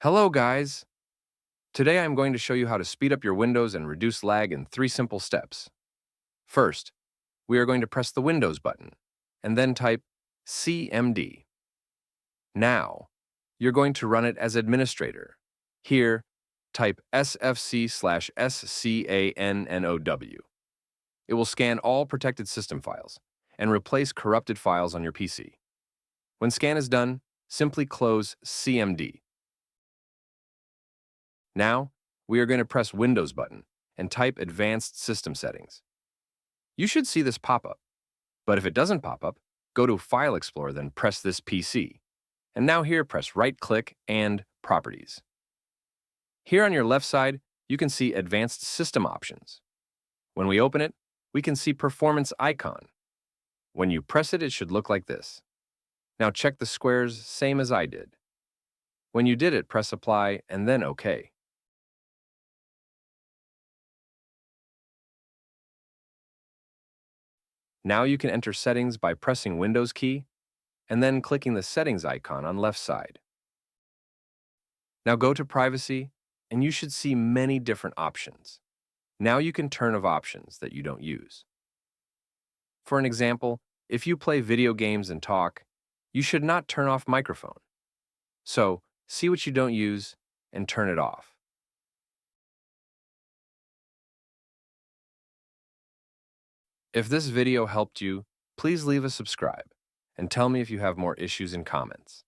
Hello, guys. Today I'm going to show you how to speed up your Windows and reduce lag in 3 simple steps. First, we are going to press the Windows button and then type CMD. Now, you're going to run it as administrator. Here, type sfc/scannow. It will scan all protected system files and replace corrupted files on your PC. When scan is done, simply close CMD. Now, we are going to press Windows button and type Advanced System Settings. You should see this pop up, but if it doesn't pop up, go to File Explorer, then press this PC. And now here, press right-click and Properties. Here on your left side, you can see Advanced System Options. When we open it, we can see Performance icon. When you press it, it should look like this. Now check the squares, same as I did. When you did it, press Apply and then OK. Now you can enter settings by pressing Windows key and then clicking the settings icon on left side. Now go to privacy and you should see many different options. Now you can turn off options that you don't use. For an example, if you play video games and talk, you should not turn off microphone. So see what you don't use and turn it off. If this video helped you, please leave a subscribe and tell me if you have more issues in comments.